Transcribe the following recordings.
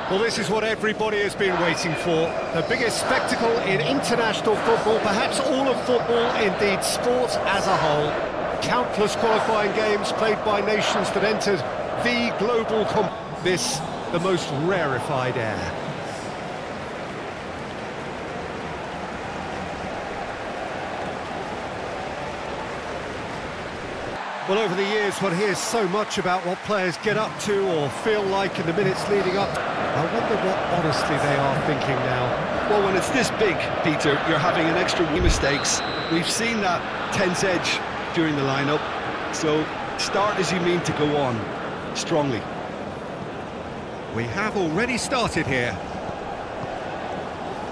Well, this is what everybody has been waiting for. The biggest spectacle in international football, perhaps all of football, indeed sport as a whole. Countless qualifying games played by nations that entered the global this, the most rarefied air. Well, over the years, one hears so much about what players get up to or feel like in the minutes leading up. I wonder what honestly they are thinking now. Well, when it's this big, Peter, you're having an extra few mistakes. We've seen that tense edge during the lineup, so start as you mean to go on, strongly. We have already started here.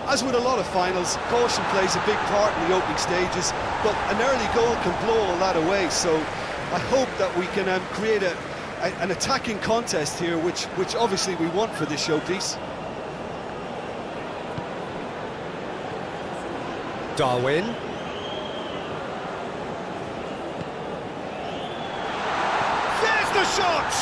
As with a lot of finals, caution plays a big part in the opening stages, but an early goal can blow all that away, so I hope that we can create an attacking contest here, which obviously we want for this showpiece. Darwin. There's the shot!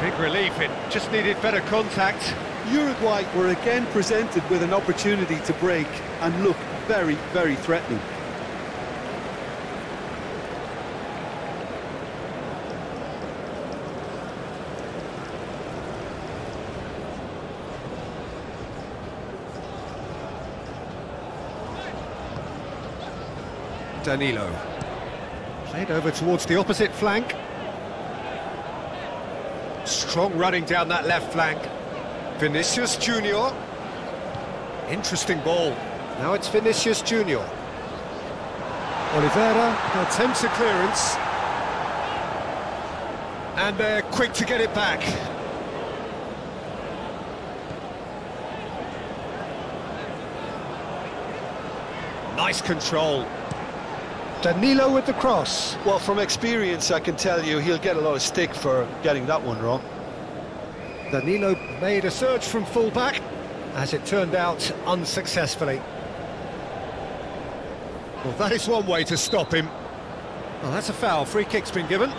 Big relief, it just needed better contact. Uruguay were again presented with an opportunity to break and look very, very threatening. Danilo. Played over towards the opposite flank. Strong running down that left flank. Vinicius Junior. Interesting ball. Now it's Vinicius Junior. Oliveira attempts a clearance. And they're quick to get it back. Nice control. Danilo with the cross. Well, from experience, I can tell you he'll get a lot of stick for getting that one wrong. Danilo made a surge from full-back, as it turned out, unsuccessfully. Well, that is one way to stop him. Well, that's a foul. Free kick's been given.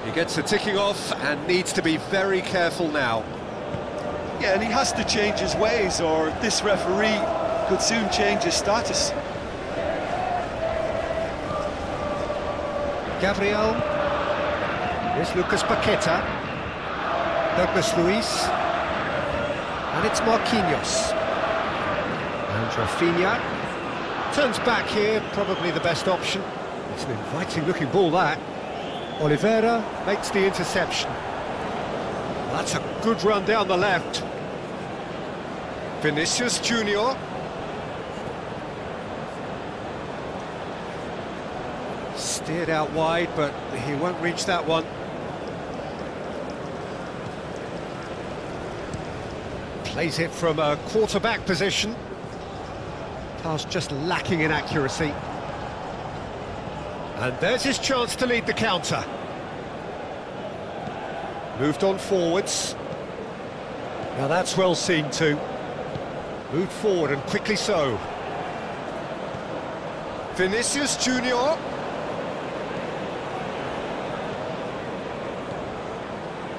He gets the ticking off and needs to be very careful now. Yeah, and he has to change his ways, or this referee could soon change his status. Gabriel. Here's Lucas Paqueta. Douglas Luiz. And it's Marquinhos. And Raphinha. Turns back here, probably the best option. It's an inviting-looking ball, that. Oliveira makes the interception. That's a good run down the left. Vinicius Junior. Steered out wide, but he won't reach that one. Plays it from a quarterback position. Pass just lacking in accuracy. And there's his chance to lead the counter. Moved on forwards. Now that's well seen too. Moved forward and quickly so. Vinicius Junior.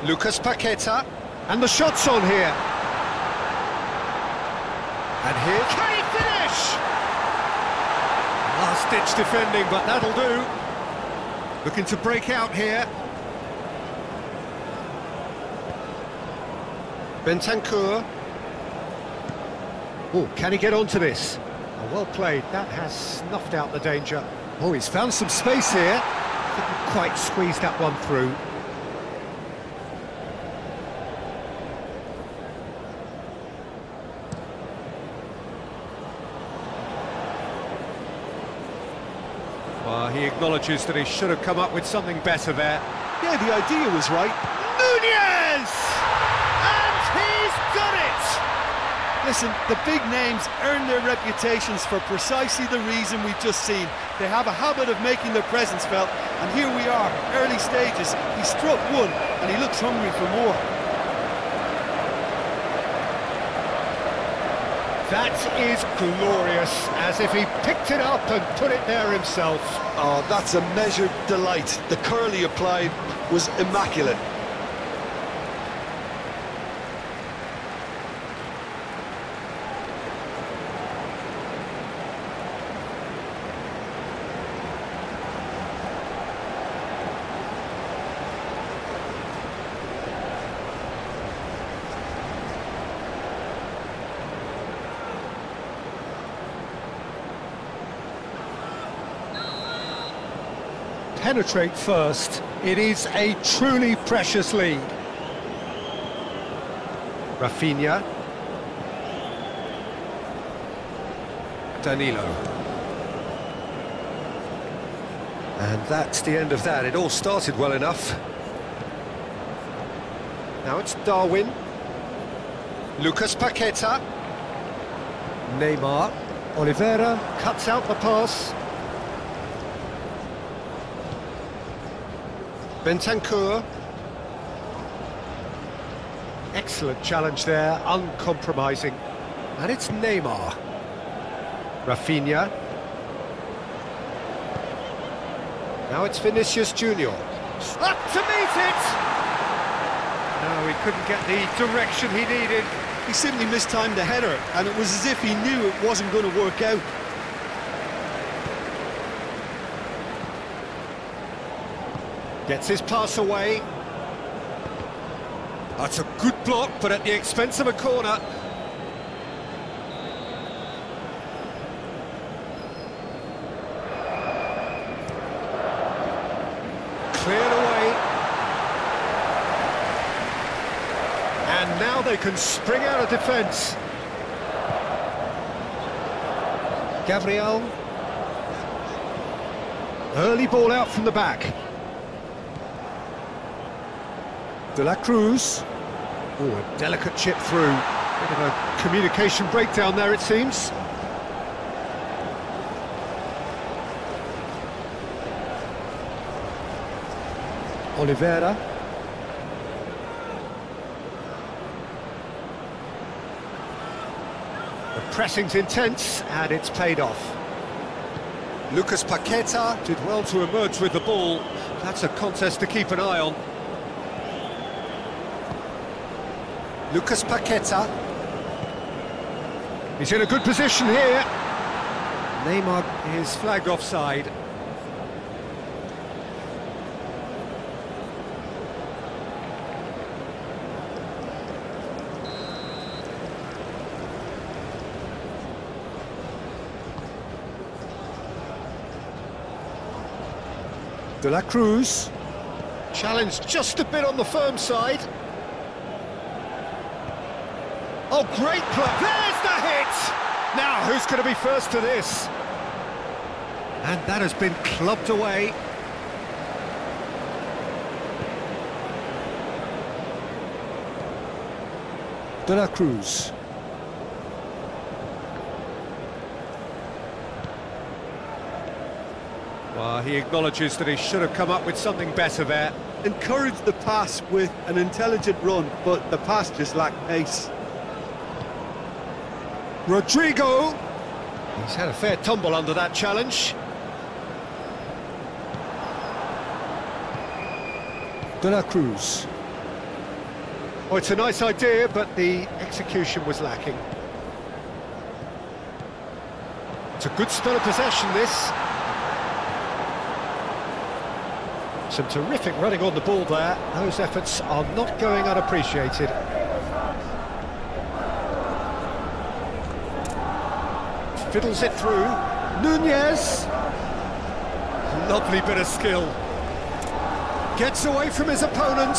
Lucas Paqueta. And the shot's on here. And here, can he finish? Last-ditch defending, but that'll do. Looking to break out here. Bentancur. Oh, can he get onto this? Oh, well played. That has snuffed out the danger. Oh, he's found some space here. Couldn't quite squeeze that one through. Well, he acknowledges that he should have come up with something better there. Yeah, the idea was right. Nunez! And he's done it! Listen, the big names earn their reputations for precisely the reason we've just seen. They have a habit of making their presence felt, and here we are, early stages. He struck one, and he looks hungry for more. That is glorious, as if he picked it up and put it there himself. Oh, that's a measured delight. The curl he applied was immaculate. Penetrate first. It is a truly precious lead. Raphinha. Danilo. And that's the end of that. It all started well enough. Now it's Darwin. Lucas Paqueta. Neymar. Oliveira cuts out the pass. Bentancur. Excellent challenge there, uncompromising. And it's Neymar. Raphinha. Now it's Vinicius Junior. Up to meet it! No, he couldn't get the direction he needed. He simply mistimed the header, and it was as if he knew it wasn't going to work out. Gets his pass away. That's a good block, but at the expense of a corner. Cleared away. And now they can spring out of defence. Gabriel. Early ball out from the back. De la Cruz. Oh, a delicate chip through. Bit of a communication breakdown there, it seems. Oliveira. The pressing's intense, and it's paid off. Lucas Paqueta did well to emerge with the ball. That's a contest to keep an eye on. Lucas Paqueta. He's in a good position here. Neymar is flagged offside. De la Cruz. Challenged just a bit on the firm side. Oh, great play! There's the hit! Now, who's going to be first to this? And that has been clubbed away. De la Cruz. Well, he acknowledges that he should have come up with something better there. Encouraged the pass with an intelligent run, but the pass just lacked pace. Rodrigo. He's had a fair tumble under that challenge. De la Cruz. Oh, it's a nice idea, but the execution was lacking. It's a good spell of possession, this. Some terrific running on the ball there. Those efforts are not going unappreciated. Fiddles it through. Nunez. Lovely bit of skill. Gets away from his opponent.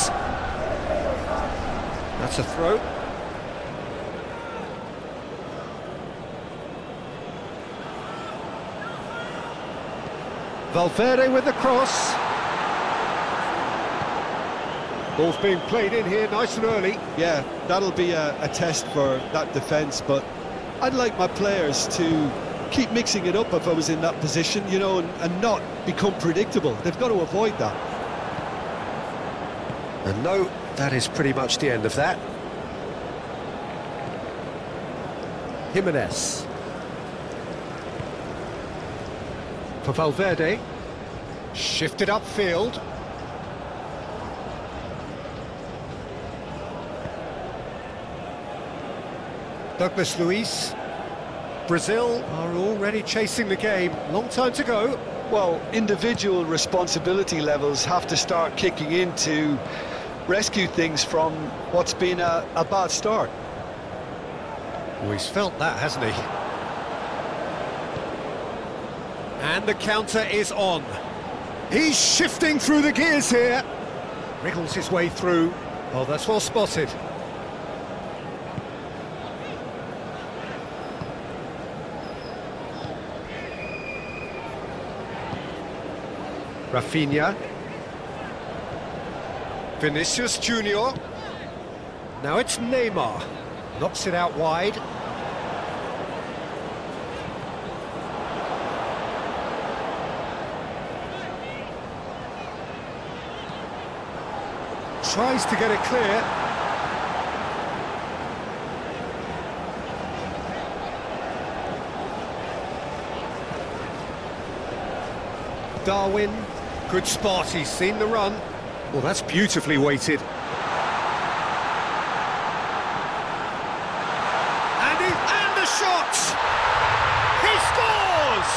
That's a throw. Valverde with the cross. Ball's being played in here nice and early. Yeah, that'll be a test for that defence, but I'd like my players to keep mixing it up if I was in that position, you know, and not become predictable. They've got to avoid that. And no, that is pretty much the end of that. Jimenez. For Valverde. Shifted upfield. Douglas Luiz. Brazil are already chasing the game. Long time to go. Well, individual responsibility levels have to start kicking in to rescue things from what's been a bad start. Well, he's felt that, hasn't he? And the counter is on. He's shifting through the gears here. Wriggles his way through. Oh, that's well spotted. Raphinha. Vinicius Junior. Now it's Neymar. Knocks it out wide. Tries to get it clear. Darwin. Good spot, he's seen the run. Well, that's beautifully weighted. And the shot! He scores!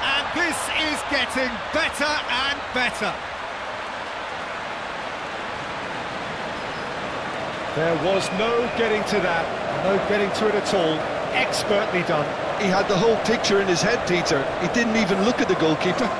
And this is getting better and better. There was no getting to that, no getting to it at all. Expertly done. He had the whole picture in his head, Peter. He didn't even look at the goalkeeper.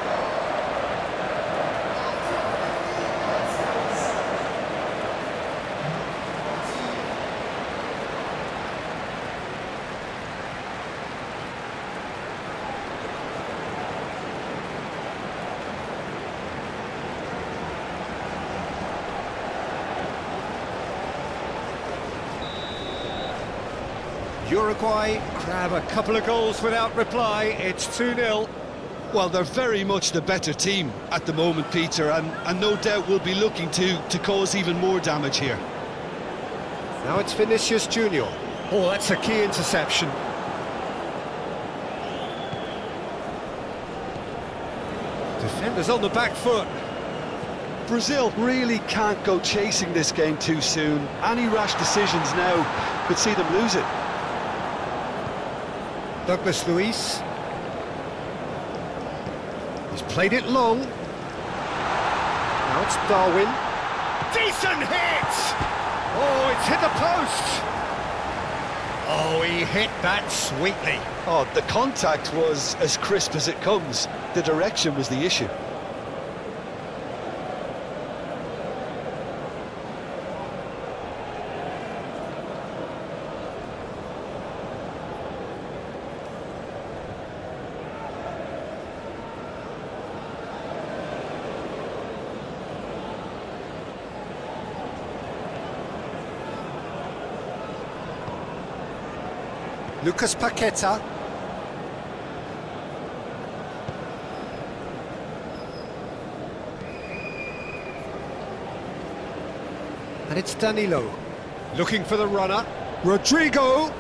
Uruguay grab a couple of goals without reply. It's 2-0. Well, they're very much the better team at the moment, Peter, and no doubt will be looking to cause even more damage here. Now it's Vinicius Junior. Oh, that's a key interception. Defenders on the back foot. Brazil really can't go chasing this game too soon. Any rash decisions now could see them lose it. Douglas Luiz. He's played it long. Now it's Darwin. Decent hit! Oh, it's hit the post! Oh, he hit that sweetly. Oh, the contact was as crisp as it comes. The direction was the issue. Lucas Paqueta. And it's Danilo. Looking for the runner. Rodrigo.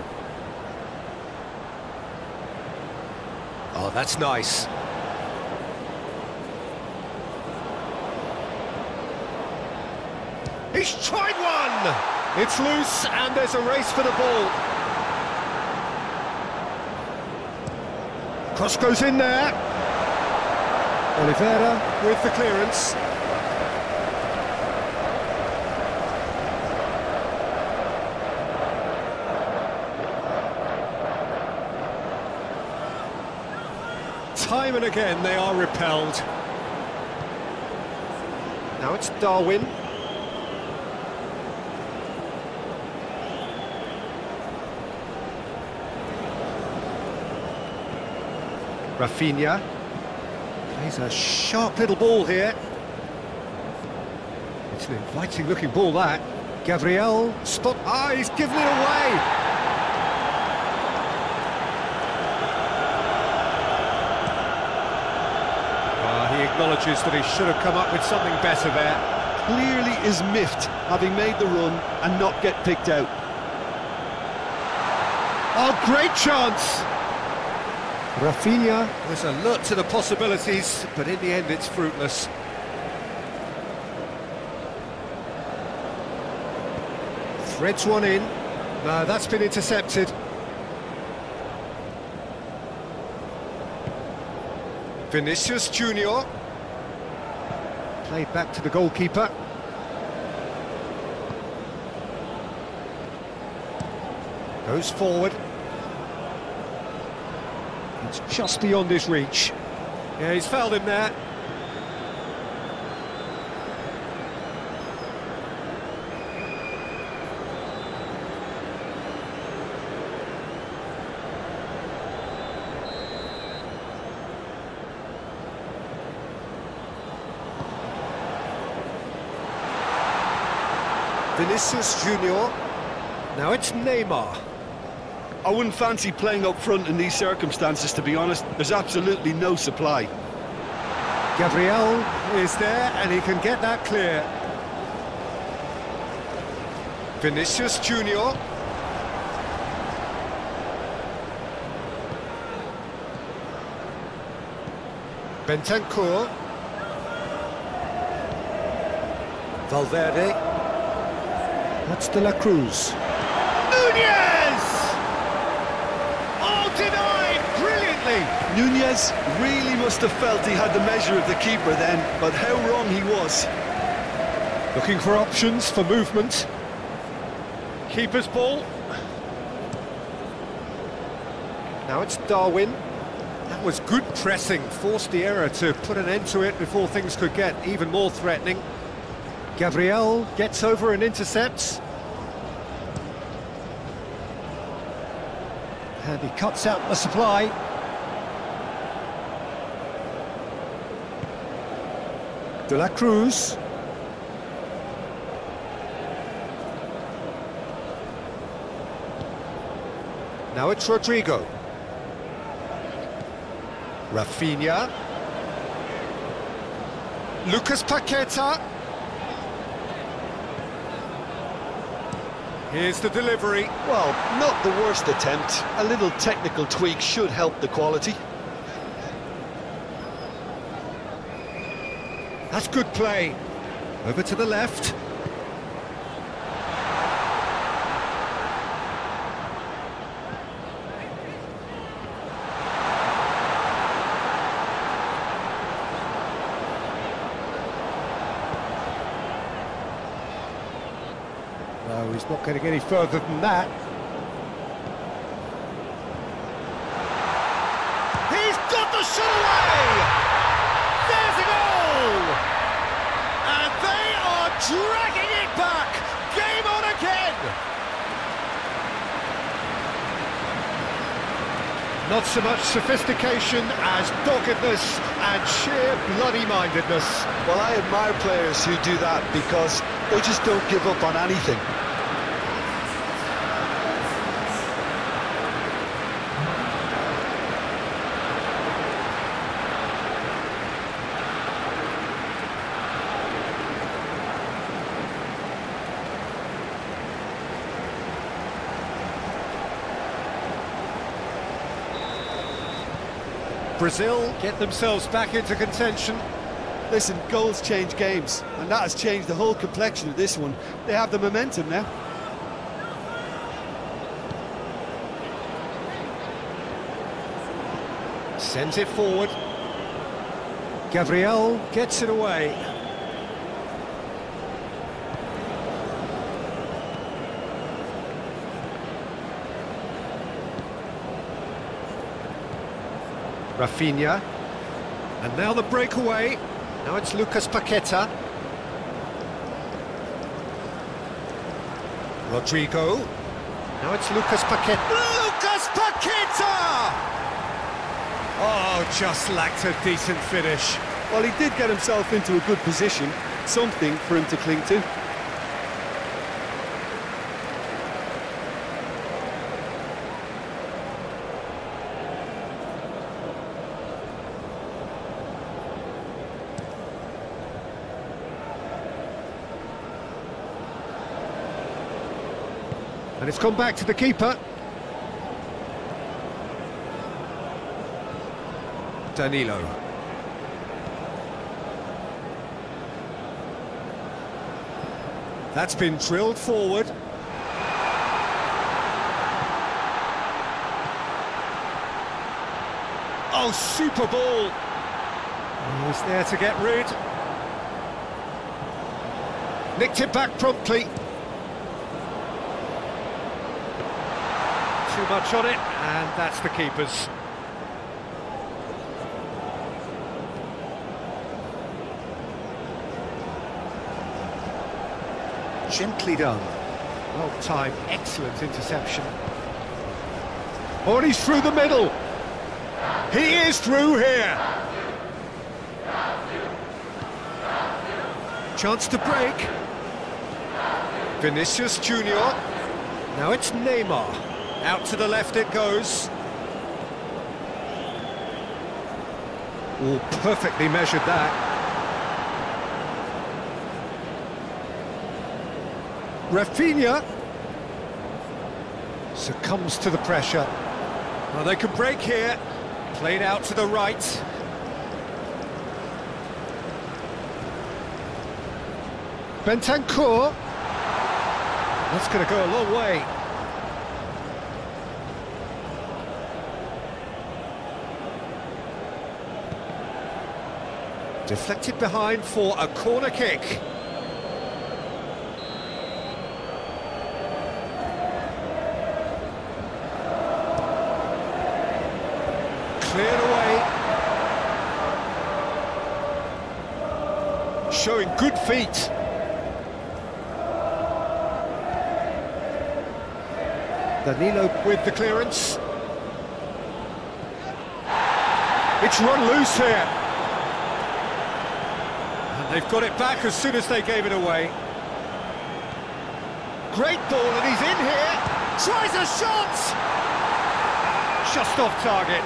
Oh, that's nice. He's tried one! It's loose and there's a race for the ball. Cross goes in there. Oliveira with the clearance. Time and again they are repelled. Now it's Darwin. Raphinha plays a sharp little ball here. It's an inviting looking ball, that. Gabriel, spot, he's given it away! He acknowledges that he should have come up with something better there. Clearly is miffed, having made the run and not get picked out. Oh, great chance! Raphinha was alert to the possibilities, but in the end it's fruitless. Threads one in. No, that's been intercepted. Vinicius Junior. Played back to the goalkeeper. Goes forward. It's just beyond his reach. Yeah, he's fouled him there. Vinicius Junior. Now it's Neymar. I wouldn't fancy playing up front in these circumstances, to be honest. There's absolutely no supply. Gabriel is there, and he can get that clear. Vinicius Junior. Bentancur. Valverde. That's De La Cruz. Nunez! Oh, denied brilliantly! Nunez really must have felt he had the measure of the keeper then, but how wrong he was. Looking for options for movement. Keeper's ball. Now it's Darwin. That was good pressing, forced the error to put an end to it before things could get even more threatening. Gabriel gets over and intercepts. And he cuts out the supply. De La Cruz. Now it's Rodrigo. Raphinha. Lucas Paqueta. Here's the delivery. Well, not the worst attempt. A little technical tweak should help the quality. That's good play. Over to the left. No, he's not getting any further than that. He's got the shot away! There's a goal! And they are dragging it back! Game on again! Not so much sophistication as doggedness and sheer bloody-mindedness. Well, I admire players who do that because they just don't give up on anything. Brazil get themselves back into contention. Listen, goals change games, and that has changed the whole complexion of this one. They have the momentum now. Sends it forward. Gabriel gets it away. Raphinha. And now the breakaway. Now it's Lucas Paqueta. Rodrigo. Now it's Lucas Paqueta. Lucas Paqueta! Oh, just lacked a decent finish. Well, he did get himself into a good position, something for him to cling to. And it's gone back to the keeper. Danilo. That's been drilled forward. Oh, super ball! Oh, he's there to get rid. Nicked it back promptly. Too much on it, and that's the keeper's. Gently done. Well timed, excellent interception. Oh, and he's through the middle. He is through here. Chance to break. Vinicius Junior. Now it's Neymar. Out to the left it goes. Oh, perfectly measured that. Raphinha succumbs to the pressure. Well, they can break here. Played out to the right. Bentancur. That's going to go a long way. Deflected behind for a corner kick. Cleared away. Showing good feet. Danilo with the clearance. It's run loose here. And they've got it back as soon as they gave it away. Great ball, and he's in here. Tries a shot! Just off target.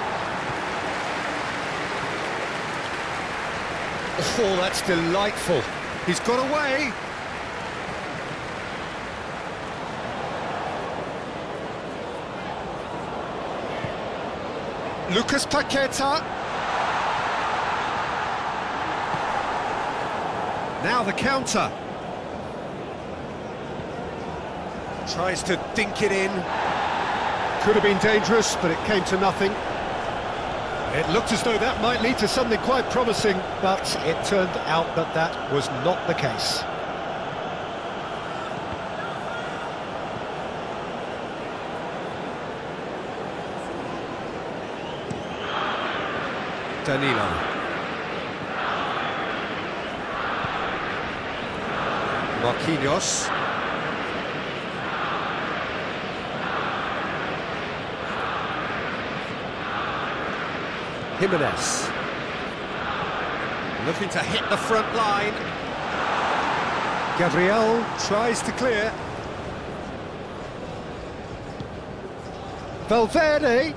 Oh, that's delightful. He's got away. Lucas Paqueta. Now the counter. Tries to dink it in. Could have been dangerous, but it came to nothing. It looked as though that might lead to something quite promising, but it turned out that that was not the case. Danilo. Marquinhos. Jimenez. Looking to hit the front line. Gabriel tries to clear. Valverde.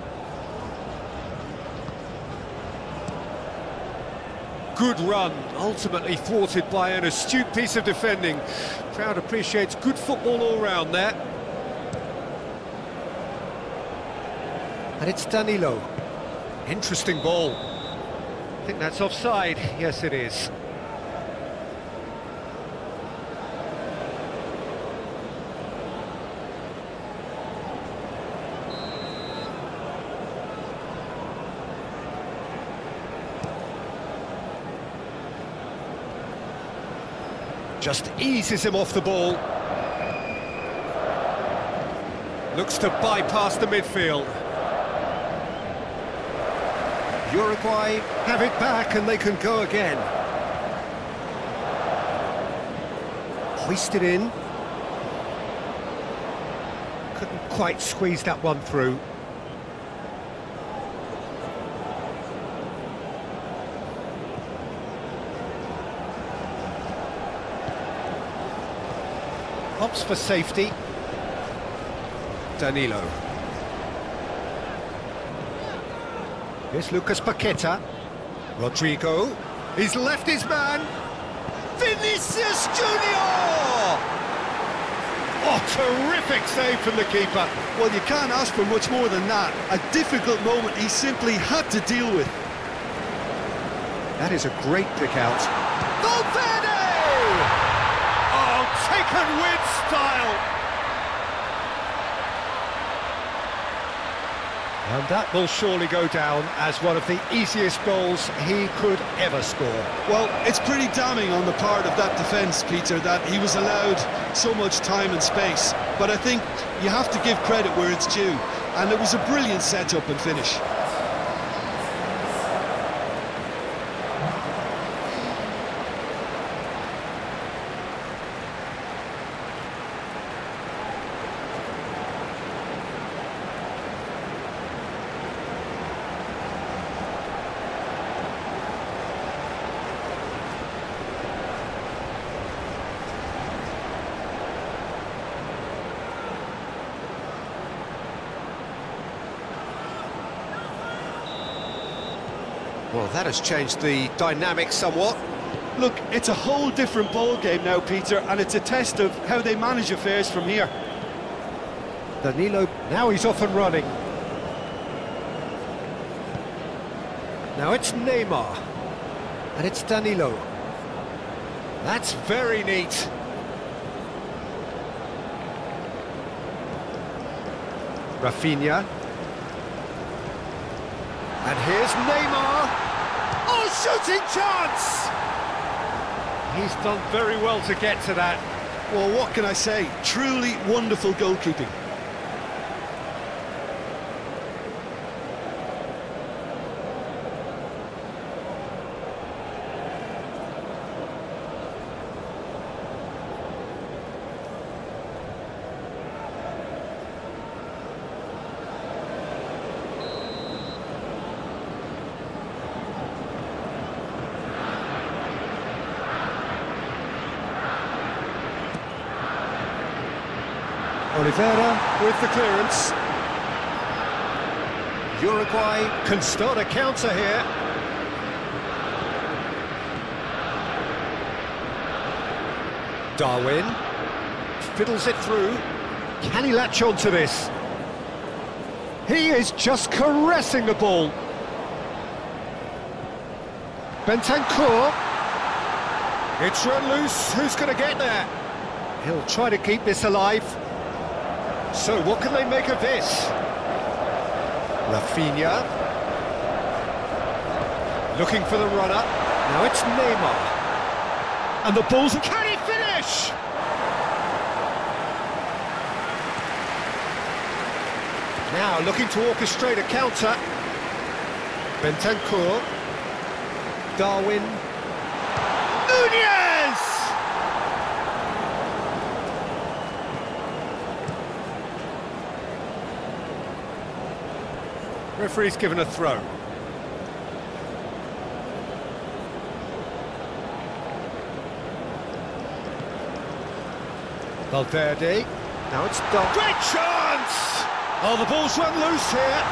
Good run, ultimately thwarted by an astute piece of defending. Crowd appreciates good football all round there. And it's Danilo. Interesting ball. I think that's offside. Yes, it is. Just eases him off the ball. Looks to bypass the midfield. Uruguay have it back and they can go again. Hoisted in. Couldn't quite squeeze that one through. Hops for safety. Danilo. Here's Lucas Paqueta. Rodrigo. He's left his man. Vinicius Junior! Oh, terrific save from the keeper. Well, you can't ask for much more than that. A difficult moment he simply had to deal with. That is a great pick out. Valverde! Oh, taken with style! And that will surely go down as one of the easiest goals he could ever score. Well, it's pretty damning on the part of that defence, Peter, that he was allowed so much time and space. But I think you have to give credit where it's due, and it was a brilliant setup and finish. Well, that has changed the dynamic somewhat. Look, it's a whole different ball game now, Peter, and it's a test of how they manage affairs from here. Danilo, now he's off and running. Now it's Neymar, and it's Danilo. That's very neat. Raphinha. And here's Neymar. Oh, shooting chance! He's done very well to get to that. Well, what can I say? Truly wonderful goalkeeping. Oliveira with the clearance. Uruguay can start a counter here. Darwin fiddles it through. Can he latch on to this? He is just caressing the ball. Bentancur. It's run loose. Who's going to get there? He'll try to keep this alive. So what can they make of this? Raphinha. Looking for the runner. Now it's Neymar. And the ball's... Can he finish? Now looking to orchestrate a counter. Bentancur. Darwin. Nunez! Referee's given a throw. Valverde. Now it's Dom. Great chance! Oh, the ball's run loose here.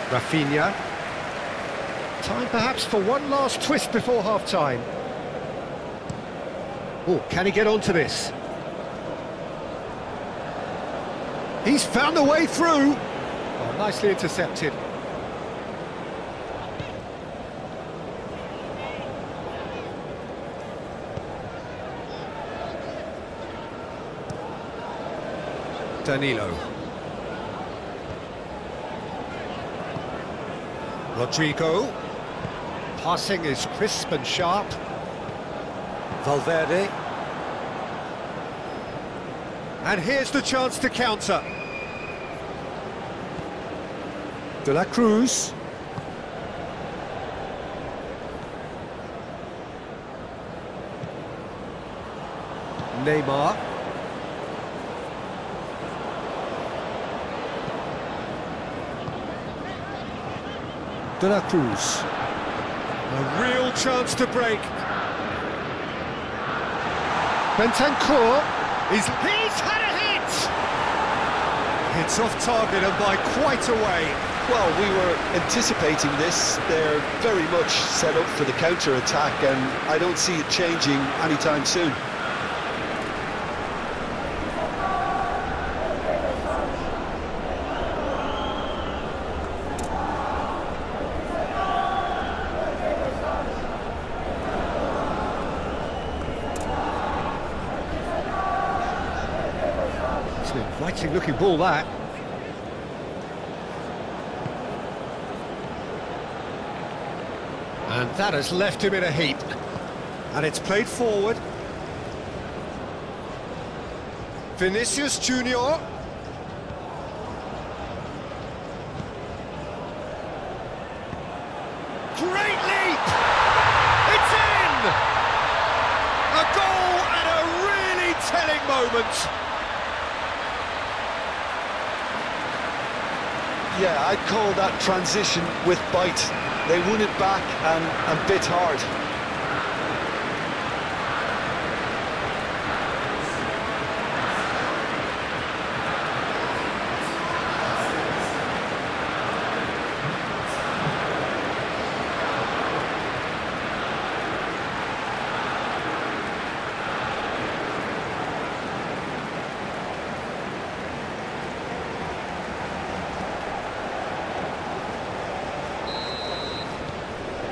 Raphinha. Time perhaps for one last twist before half-time. Oh, can he get onto this? He's found a way through. Oh, nicely intercepted. Danilo. Rodrigo. Passing is crisp and sharp. Valverde. And here's the chance to counter. De la Cruz. Neymar. De la Cruz. A real chance to break. Bentancur. He's had a hit! It's off target and by quite a way. Well, we were anticipating this. They're very much set up for the counter-attack, and I don't see it changing anytime soon. Fighting looking ball, that. And that has left him in a heap. And it's played forward. Vinicius Junior. Great leap! It's in! A goal at a really telling moment. Yeah, I'd call that transition with bite. They won it back and bit hard.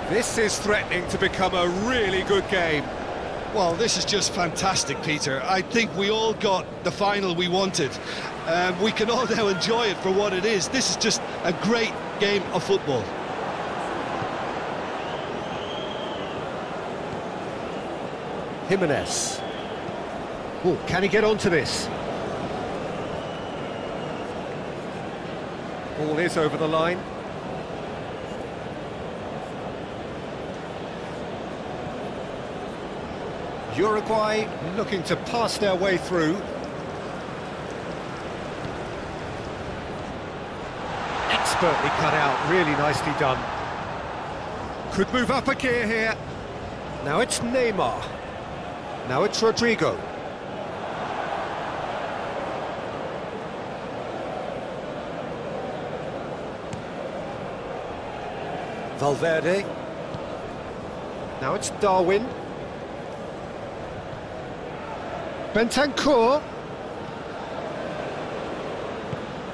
This is threatening to become a really good game. Well, this is just fantastic, Peter. I think we all got the final we wanted. We can all now enjoy it for what it is. This is just a great game of football. Jimenez. Oh, can he get onto this? Ball is over the line. Uruguay looking to pass their way through. Expertly cut out, really nicely done. Could move up a gear here. Now it's Neymar. Now it's Rodrigo. Valverde. Now it's Darwin. Bentancur.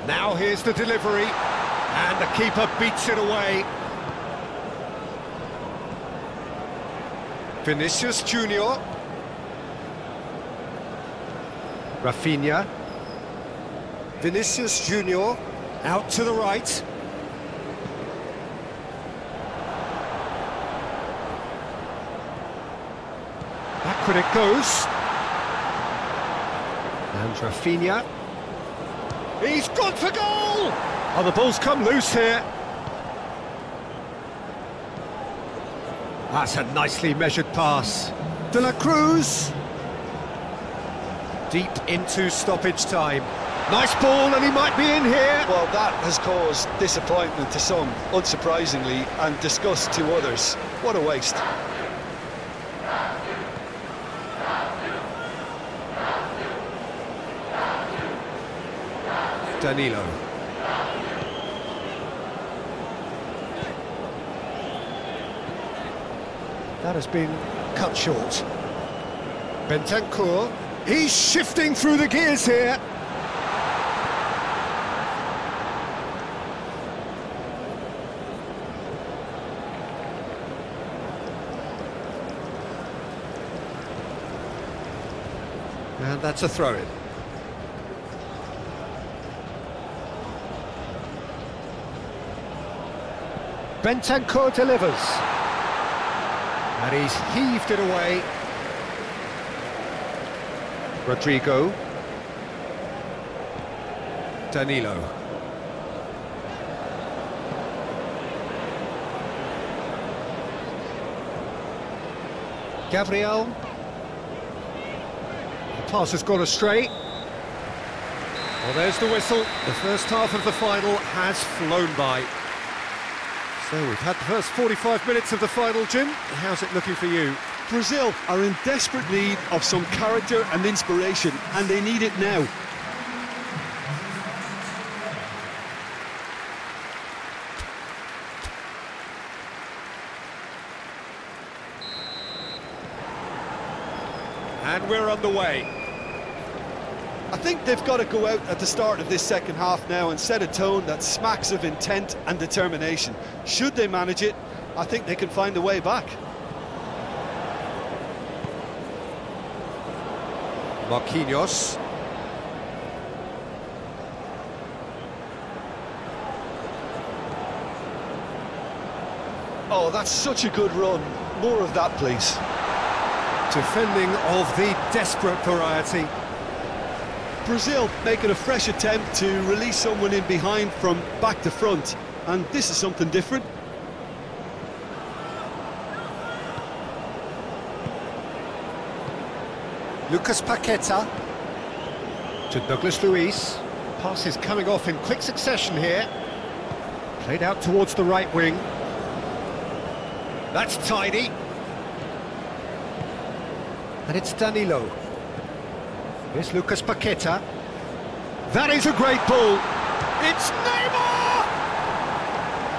Now here's the delivery, and the keeper beats it away. Vinicius Junior. Raphinha. Vinicius Junior out to the right. Backward it goes. And Raphinha. He's gone for goal! Oh, the ball's come loose here. That's a nicely measured pass. De la Cruz. Deep into stoppage time. Nice ball, and he might be in here. Well, that has caused disappointment to some, unsurprisingly, and disgust to others. What a waste. Danilo. That has been cut short. Bentancur. He's shifting through the gears here. And that's a throw-in. Bentancur delivers. And he's heaved it away. Rodrigo. Danilo. Gabriel. The pass has gone astray. Well, there's the whistle. The first half of the final has flown by. So we've had the first 45 minutes of the final, Jim. How's it looking for you? Brazil are in desperate need of some character and inspiration, and they need it now. And we're underway. I think they've got to go out at the start of this second half now and set a tone that smacks of intent and determination. Should they manage it, I think they can find a way back. Marquinhos. Oh, that's such a good run. More of that, please. Defending of the desperate variety. Brazil making a fresh attempt to release someone in behind from back to front. And this is something different. Lucas Paqueta to Douglas Luiz. Pass is coming off in quick succession here. Played out towards the right wing. That's tidy. And it's Danilo. Here's Lucas Paqueta. That is a great ball. It's Neymar!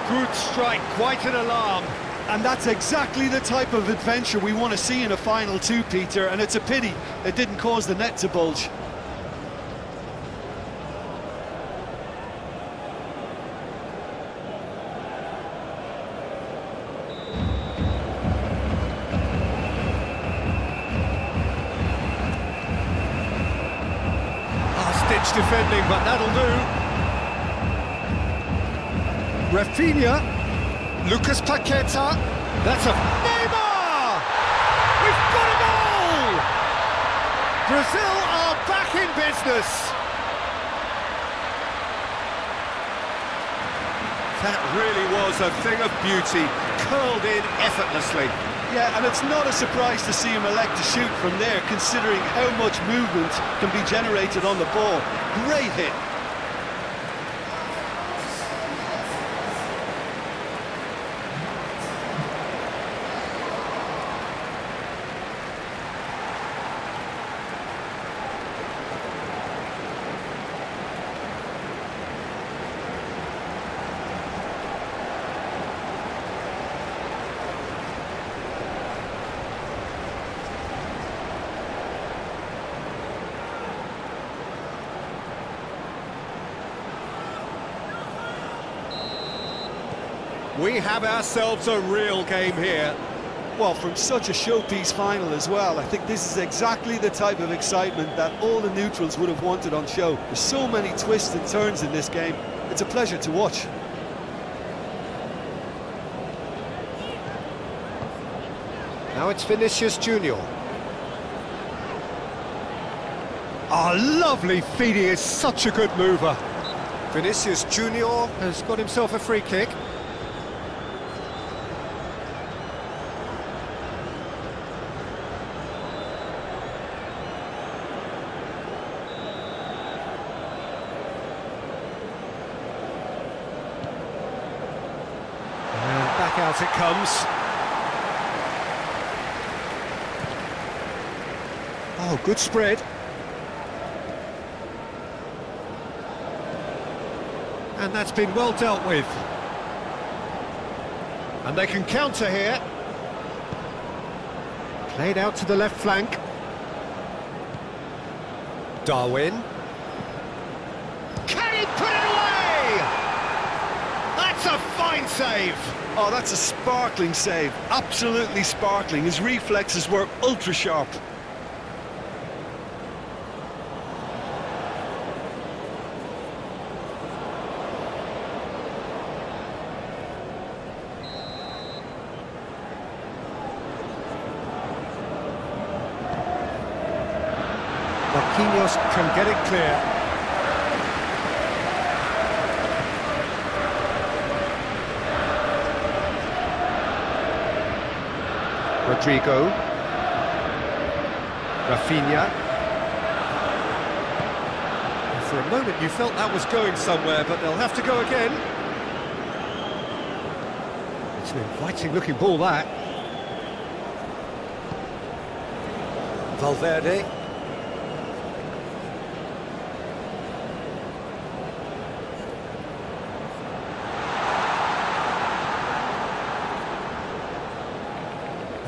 Good strike, quite an alarm. And that's exactly the type of adventure we want to see in a final two, Peter, and it's a pity it didn't cause the net to bulge. Stitch defending, but that'll do. Raphinha, Lucas Paqueta, that's a... Neymar! We've got a goal! Brazil are back in business. That really was a thing of beauty, curled in effortlessly. Yeah, and it's not a surprise to see him elect to shoot from there, considering how much movement can be generated on the ball. Great hit. We have ourselves a real game here. Well, from such a showpiece final as well, I think this is exactly the type of excitement that all the neutrals would have wanted on show. There's so many twists and turns in this game. It's a pleasure to watch. Now it's Vinicius Junior. Oh, lovely feed, he is such a good mover. Vinicius Junior has got himself a free kick. Back out it comes. Oh, good spread. And that's been well dealt with. And they can counter here. Played out to the left flank. Darwin. Can he put it away? That's a fine save. Oh, that's a sparkling save. Absolutely sparkling. His reflexes were ultra sharp. Marquinhos can get it clear. Rodrigo. Raphinha. For a moment you felt that was going somewhere, but they'll have to go again. It's an inviting looking ball, that. Valverde.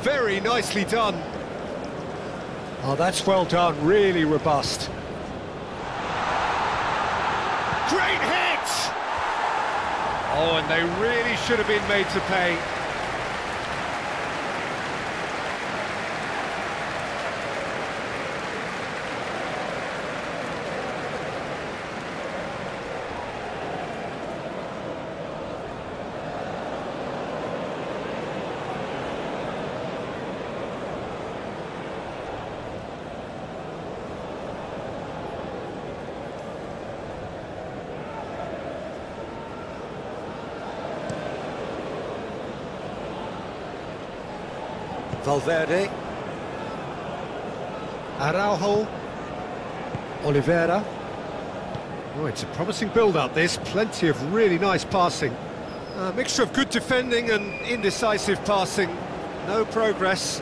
Very nicely done. Oh, that's well done, really robust. Great hit! Oh, and they really should have been made to pay. Valverde. Araujo. Oliveira. Oh, it's a promising build-up, this. Plenty of really nice passing. A mixture of good defending and indecisive passing. No progress.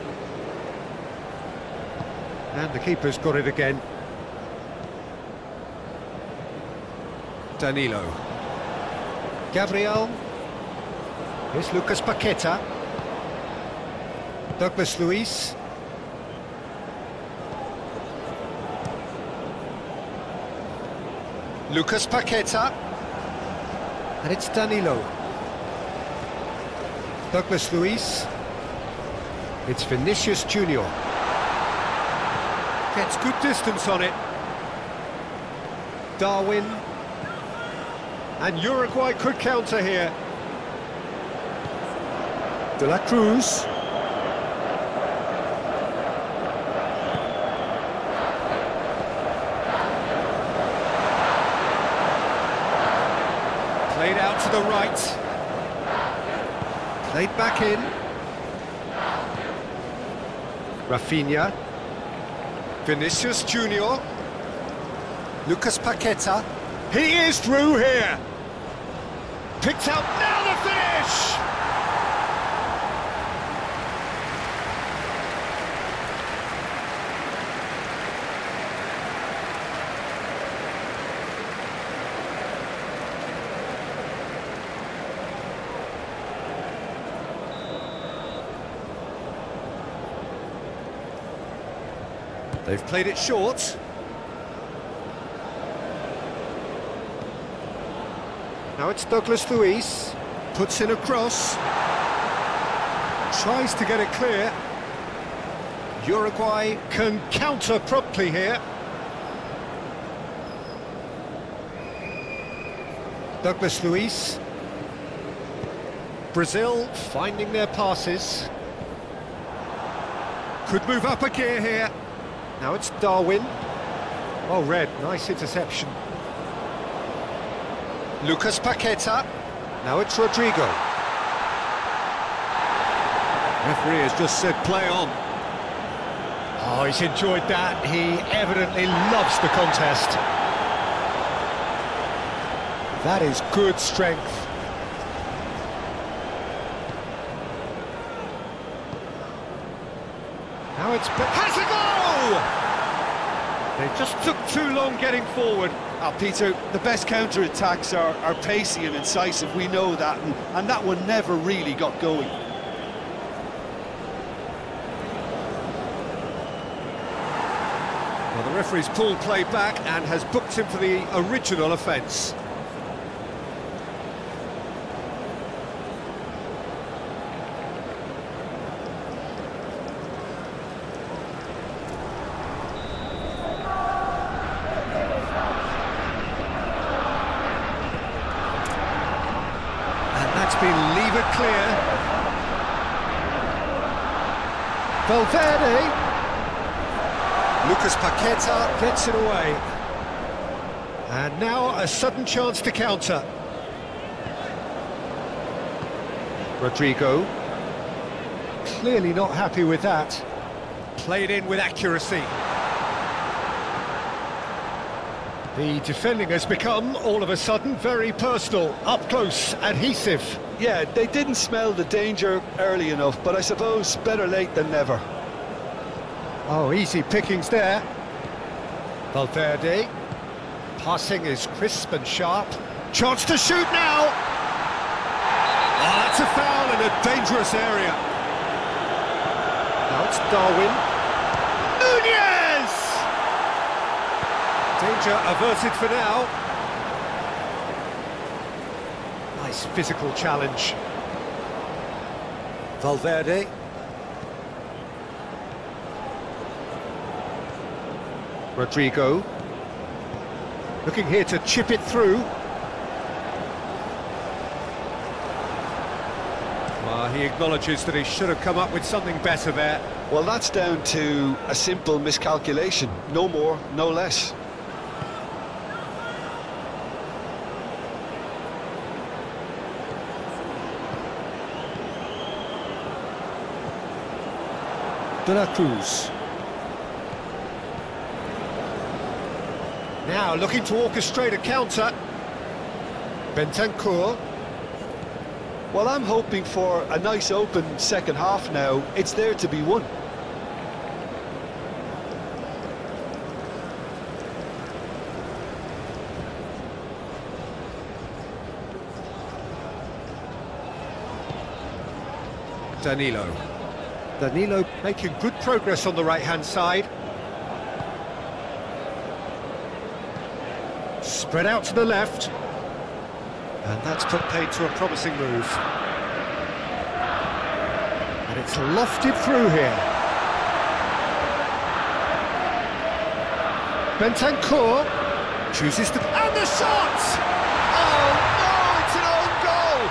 And the keeper's got it again. Danilo. Gabriel. Here's Lucas Paqueta. Douglas Luiz. Lucas Paqueta. And it's Danilo. Douglas Luiz. It's Vinicius Junior. Gets good distance on it. Darwin. And Uruguay could counter here. De la Cruz. Played out to the right. Played back in. Raphinha. Vinicius Junior. Lucas Paqueta. He is through here. Picked out, now the finish! They've played it short. Now it's Douglas Luiz, puts in a cross, tries to get it clear. Uruguay can counter promptly here. Douglas Luiz. Brazil finding their passes. Could move up a gear here. Now it's Darwin. Oh, red, nice interception. Lucas Paqueta. Now it's Rodrigo. Referee has just said play on. Oh, he's enjoyed that. He evidently loves the contest. That is good strength. Now it's... Has a goal! They just took too long getting forward. Peter, the best counter-attacks are pacey and incisive, we know that, and that one never really got going. Well, the referee's pulled play back and has booked him for the original offence. Been levered clear. Valverde. Lucas Paqueta gets it away. And now a sudden chance to counter. Rodrigo. Clearly not happy with that. Played in with accuracy. The defending has become, all of a sudden, very personal, up close, adhesive. Yeah, they didn't smell the danger early enough, but I suppose better late than never. Oh, easy pickings there. Valverde. Passing is crisp and sharp. Chance to shoot now! Oh, that's a foul in a dangerous area. Now it's Darwin. Nunez! Danger averted for now. Nice physical challenge. Valverde. Rodrigo. Looking here to chip it through. Well, he acknowledges that he should have come up with something better there. Well, that's down to a simple miscalculation. No more, no less. De la Cruz. Now looking to orchestrate a counter. Bentancur. Well, I'm hoping for a nice open second half now. It's there to be won. Danilo making good progress on the right-hand side. Spread out to the left. And that's put paid to a promising move. And it's lofted through here. Bentancur chooses to... And the shot! Oh no, it's an own goal!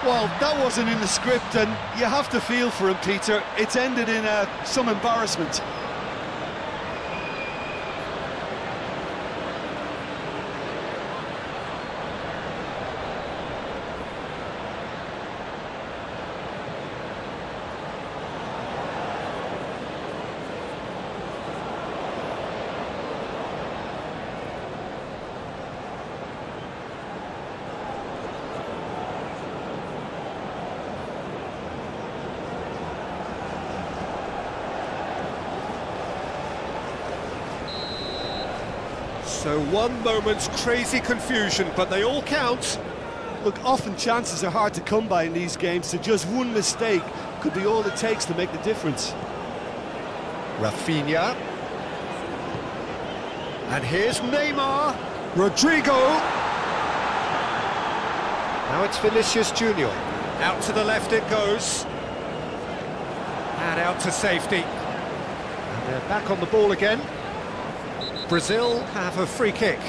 Well, that wasn't in the script, and you have to feel for him, Peter. It's ended in some embarrassment. So one moment's crazy confusion, but they all count. Look, often chances are hard to come by in these games, so just one mistake could be all it takes to make the difference. Raphinha. And here's Neymar. Rodrigo. Now it's Vinicius Junior. Out to the left it goes. And out to safety. And they're back on the ball again. Brazil have a free kick.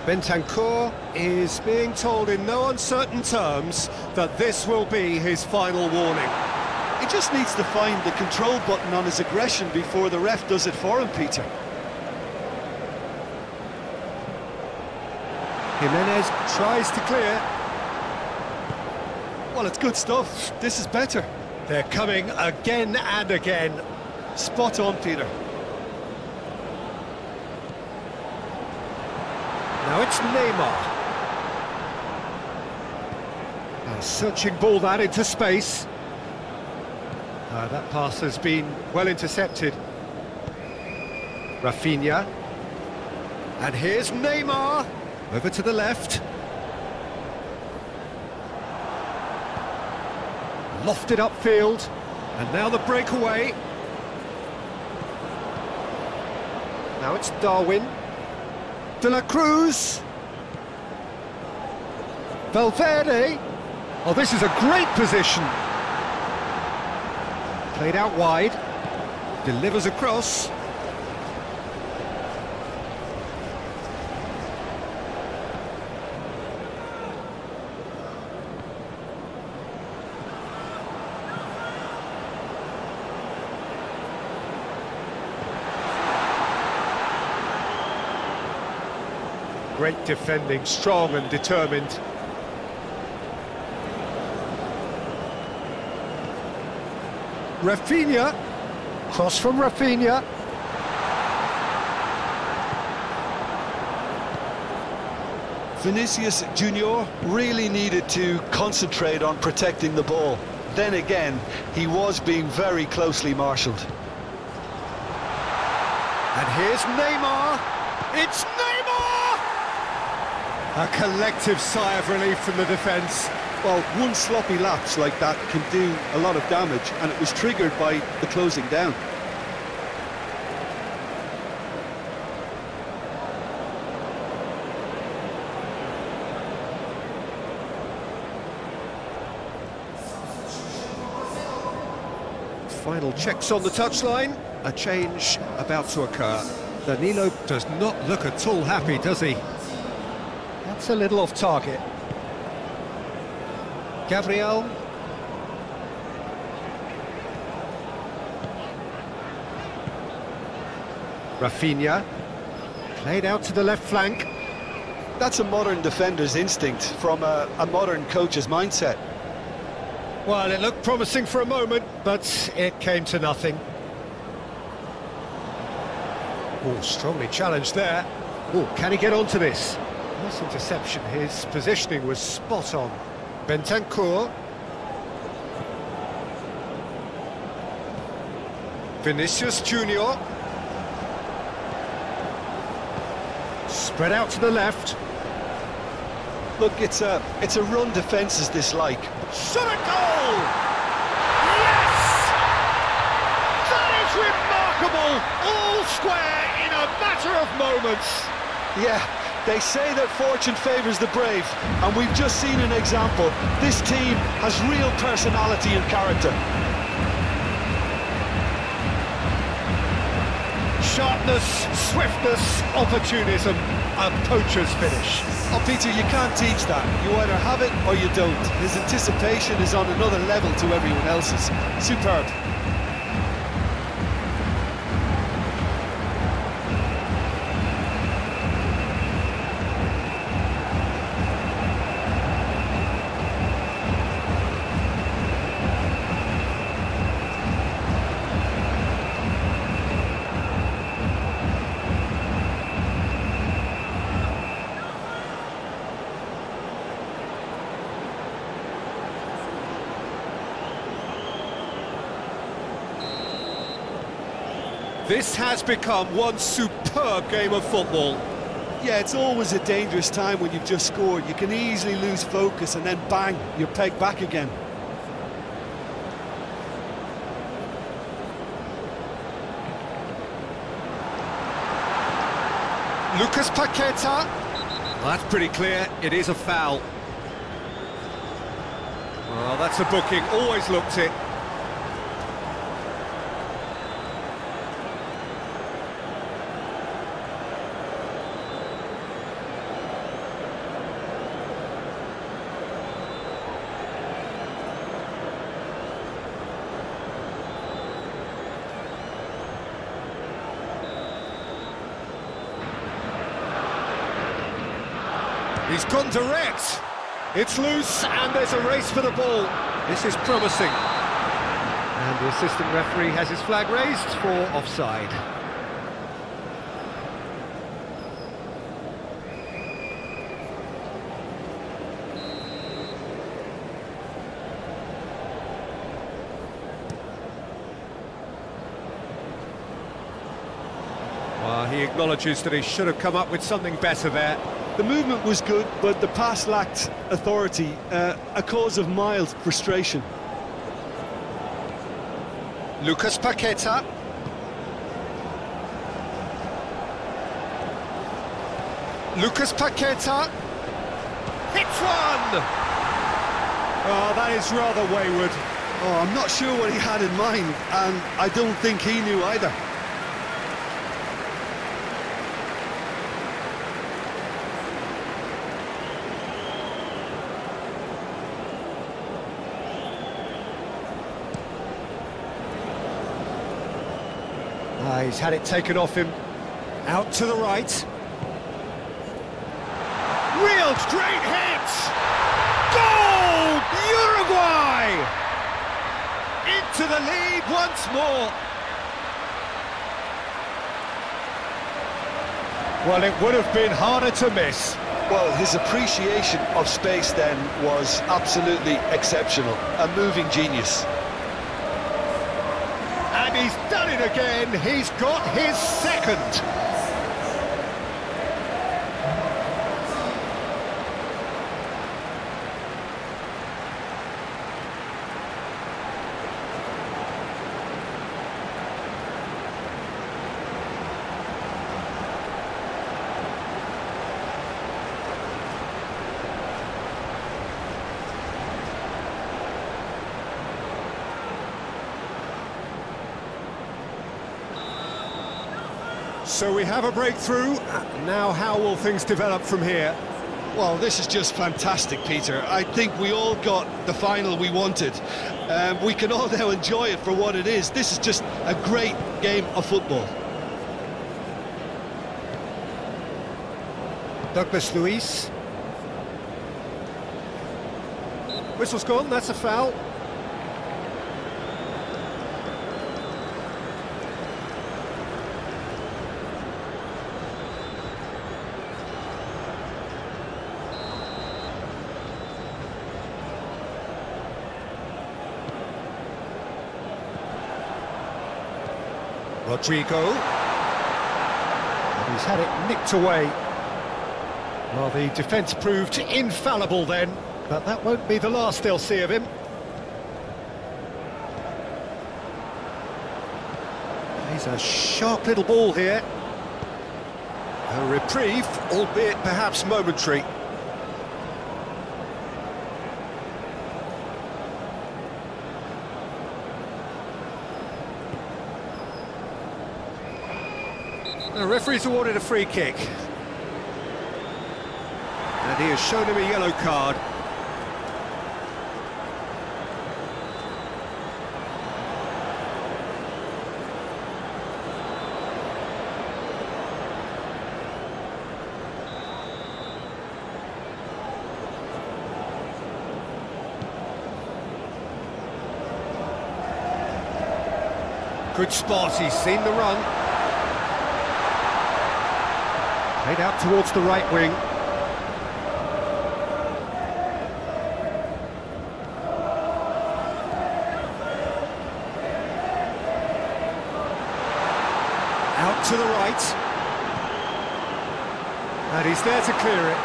Bentancur is being told in no uncertain terms that this will be his final warning. He just needs to find the control button on his aggression before the ref does it for him, Peter. Jimenez tries to clear. Well, it's good stuff. This is better. They're coming again and again. Spot on, Peter. Now it's Neymar. A searching ball that into space. That pass has been well intercepted. Raphinha. And here's Neymar. Over to the left. Lofted upfield. And now the breakaway. Now it's Darwin. De la Cruz. Valverde. Oh, this is a great position. Played out wide. Delivers across. Great defending, strong and determined. Raphinha, cross from Raphinha. Vinicius Junior really needed to concentrate on protecting the ball. Then again, he was being very closely marshalled. And here's Neymar. It's Neymar! A collective sigh of relief from the defence. Well, one sloppy lapse like that can do a lot of damage, and it was triggered by the closing down. Final checks on the touchline. A change about to occur. Danilo does not look at all happy, does he? That's a little off target. Gabriel. Raphinha, played out to the left flank. That's a modern defender's instinct from a modern coach's mindset. Well, it looked promising for a moment, but it came to nothing. Oh, strongly challenged there. Oh, can he get onto this? Nice interception. His positioning was spot on. Bentancur. Vinicius Junior. Spread out to the left. Look, it's a run defence is dislike. Shot a goal! Yes! That is remarkable! All square in a matter of moments. Yeah, they say that fortune favours the brave, and we've just seen an example. This team has real personality and character. Sharpness, swiftness, opportunism, a poacher's finish. Oh, Peter, you can't teach that. You either have it or you don't. His anticipation is on another level to everyone else's. Superb. This has become one superb game of football. Yeah, it's always a dangerous time when you've just scored. You can easily lose focus and then bang, you're pegged back again. Lucas Paqueta. Well, that's pretty clear, it is a foul. Well, that's a booking, always looked it. He's gone direct. It's loose, and there's a race for the ball. This is promising. And the assistant referee has his flag raised for offside. Well, he acknowledges that he should have come up with something better there. The movement was good, but the pass lacked authority, a cause of mild frustration. Lucas Paqueta. Lucas Paqueta. Hits one! Oh, that is rather wayward. Oh, I'm not sure what he had in mind, and I don't think he knew either. He's had it taken off him. Out to the right. Real straight hit! Goal! Uruguay! Into the lead once more. Well, it would have been harder to miss. Well, his appreciation of space then was absolutely exceptional. A moving genius. And he's done it again. He's got his second. So we have a breakthrough. Now how will things develop from here? Well, this is just fantastic, Peter. I think we all got the final we wanted. We can all now enjoy it for what it is. This is just a great game of football. Douglas Luiz. Whistle's gone, that's a foul. Rodrigo. And he's had it nicked away. Well, the defence proved infallible then, but that won't be the last they'll see of him. He's a sharp little ball here. A reprieve, albeit perhaps momentary. The referee's awarded a free kick. And he has shown him a yellow card. Good spot, he's seen the run. Played out towards the right wing. Out to the right. And he's there to clear it.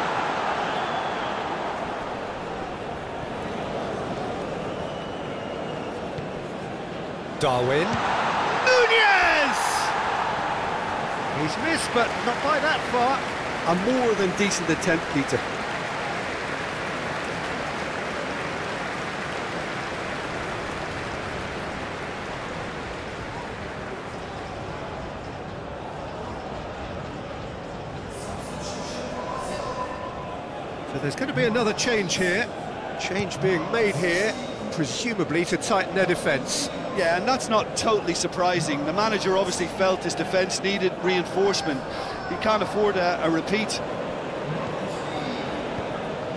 Darwin. Nunez! He's missed, but not by that far. A more than decent attempt, Peter. So there's going to be another change here. Change being made here, presumably to tighten their defence. Yeah, and that's not totally surprising. The manager obviously felt his defence needed reinforcement. He can't afford a repeat.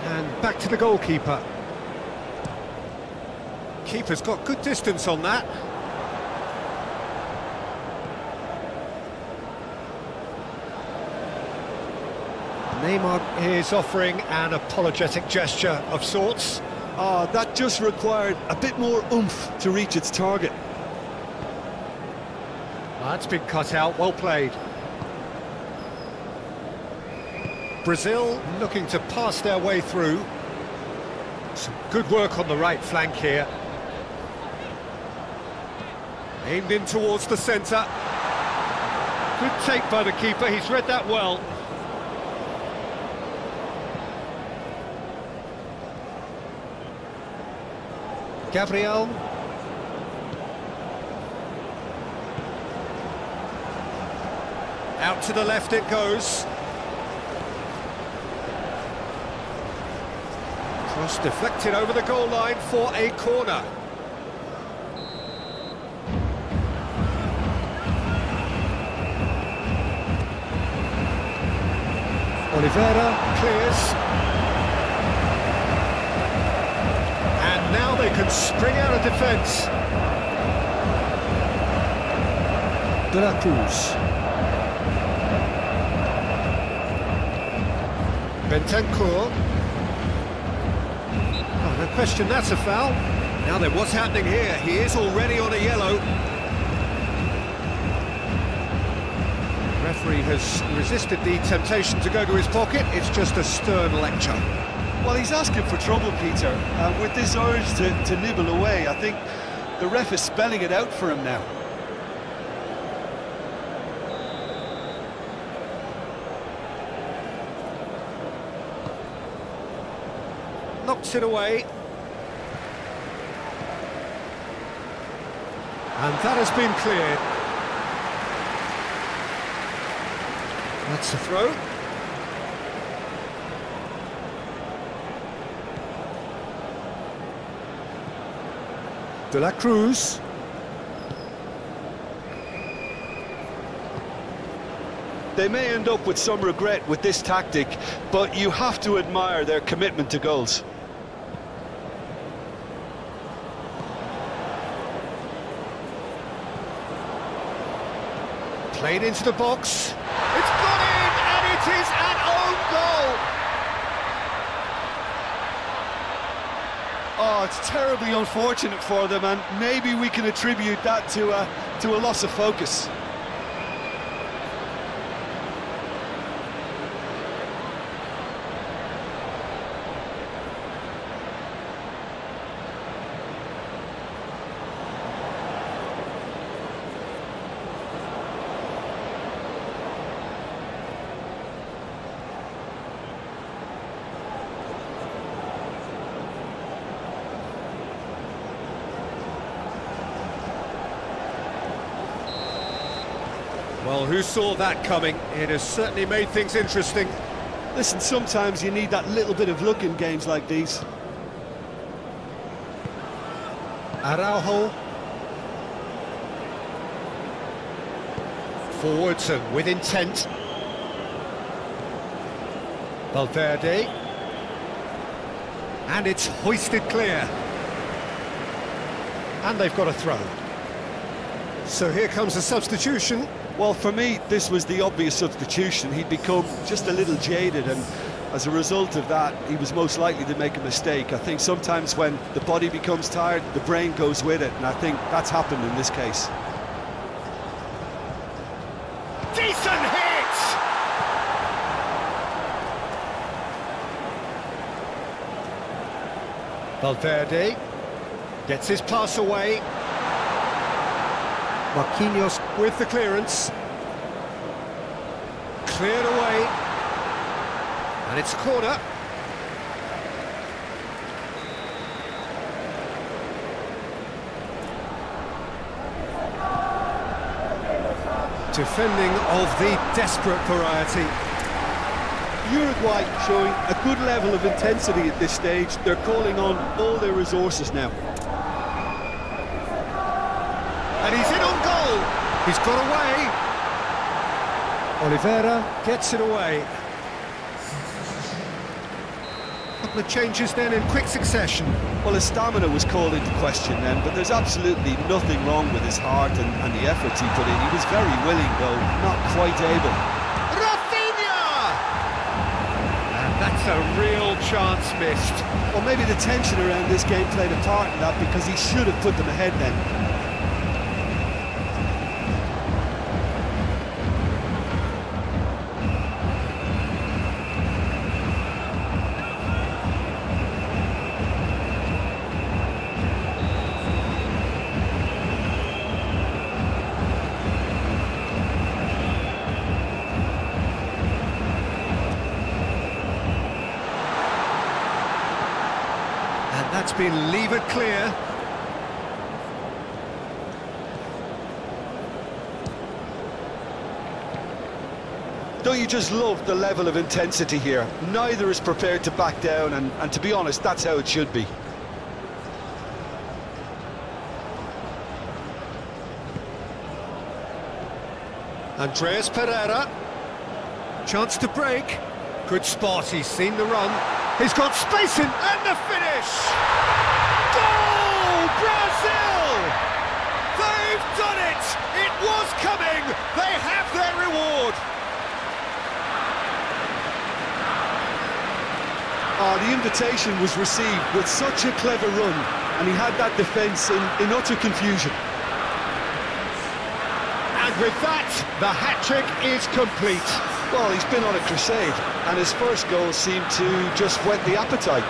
And back to the goalkeeper. Keeper's got good distance on that. Neymar is offering an apologetic gesture of sorts. That just required a bit more oomph to reach its target. That's been cut out, well played. Brazil looking to pass their way through. Some good work on the right flank here. Aimed in towards the centre. Good take by the keeper, he's read that well. Gabriel. Out to the left it goes. Cross deflected over the goal line for a corner. Oliveira clears. And now they can spring out of defence. De la Cruz. Bentancur. Oh, no question, that's a foul. Now then, what's happening here? He is already on a yellow. Referee has resisted the temptation to go to his pocket. It's just a stern lecture. Well, he's asking for trouble, Peter, with this urge to nibble away. I think the ref is spelling it out for him now. Knocks it away. And that has been cleared. That's a throw. De la Cruz. They may end up with some regret with this tactic, but you have to admire their commitment to goals. Played into the box. It's gone in, and it is an own goal. Oh, it's terribly unfortunate for them, and maybe we can attribute that to a loss of focus. Well, who saw that coming? It has certainly made things interesting. Listen, sometimes you need that little bit of luck in games like these. Araujo. Forwards and with intent. Valverde. And it's hoisted clear. And they've got a throw. So here comes a substitution. Well, for me, this was the obvious substitution. He'd become just a little jaded, and as a result of that, he was most likely to make a mistake. I think sometimes when the body becomes tired, the brain goes with it, and I think that's happened in this case. Decent hit! Valverde gets his pass away. Marquinhos with the clearance. Cleared away. And it's a corner. Defending of the desperate variety. Uruguay showing a good level of intensity at this stage. They're calling on all their resources now. And he's in on goal. He's got away. Oliveira gets it away. Couple of changes then in quick succession. Well, his stamina was called into question then, but there's absolutely nothing wrong with his heart and the efforts he put in. He was very willing, though, not quite able. Raphinha! And that's a real chance missed. Well, maybe the tension around this game played a part in that, because he should have put them ahead then. That's been levered clear. Don't you just love the level of intensity here? Neither is prepared to back down, and to be honest, that's how it should be. Andreas Pereira. Chance to break. Good spot, he's seen the run. He's got space in, and the finish! Goal! Brazil! They've done it! It was coming! They have their reward! Oh, the invitation was received with such a clever run, and he had that defence in utter confusion. And with that, the hat-trick is complete. Well, he's been on a crusade, and his first goal seemed to just whet the appetite.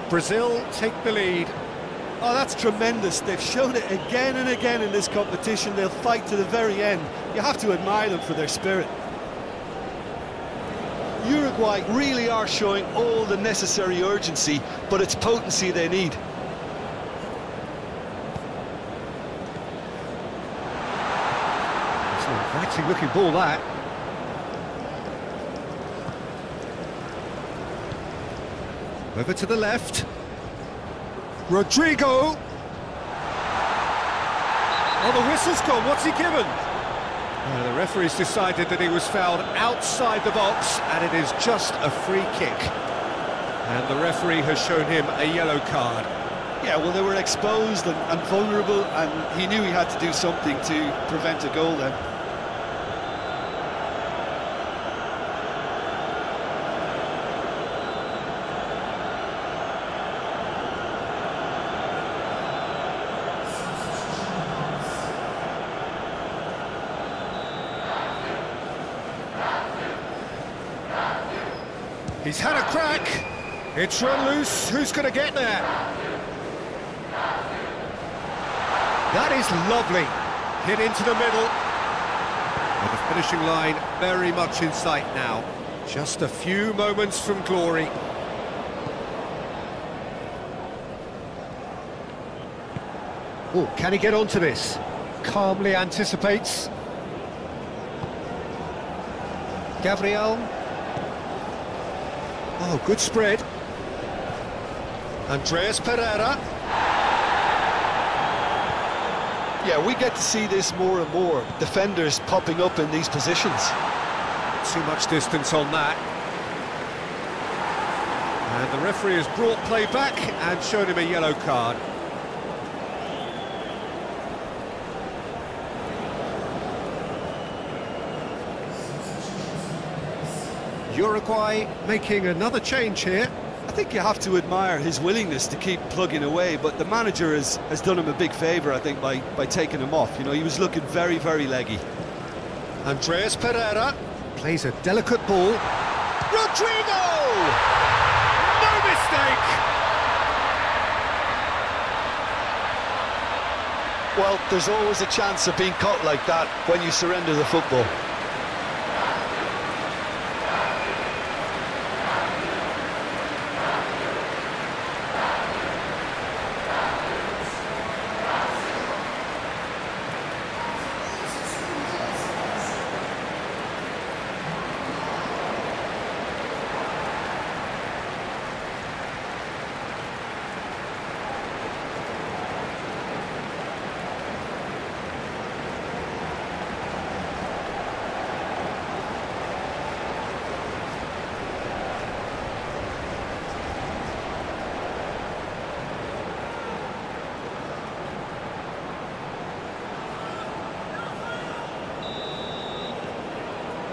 Brazil take the lead. Oh, that's tremendous. They've shown it again and again in this competition. They'll fight to the very end. You have to admire them for their spirit. Uruguay really are showing all the necessary urgency, but it's potency they need. It's an inviting looking ball, that. Over to the left. Rodrigo. Oh, the whistle's gone. What's he given? The referee's decided that he was fouled outside the box, and it is just a free kick. And the referee has shown him a yellow card. Yeah, well, they were exposed and vulnerable, and he knew he had to do something to prevent a goal then. He's had a crack. It's run loose. Who's going to get there? That is lovely. Hit into the middle. And the finishing line very much in sight now. Just a few moments from glory. Oh, can he get onto this? Calmly anticipates. Gabriel. Oh, good spread. Andreas Pereira. Yeah, we get to see this more and more. Defenders popping up in these positions. Too much distance on that. And the referee has brought play back and shown him a yellow card. Uruguay making another change here. I think you have to admire his willingness to keep plugging away, but the manager has done him a big favour, I think, by taking him off. You know, he was looking very, very leggy. Andreas Pereira plays a delicate ball. Rodrigo! No mistake! Well, there's always a chance of being caught like that when you surrender the football.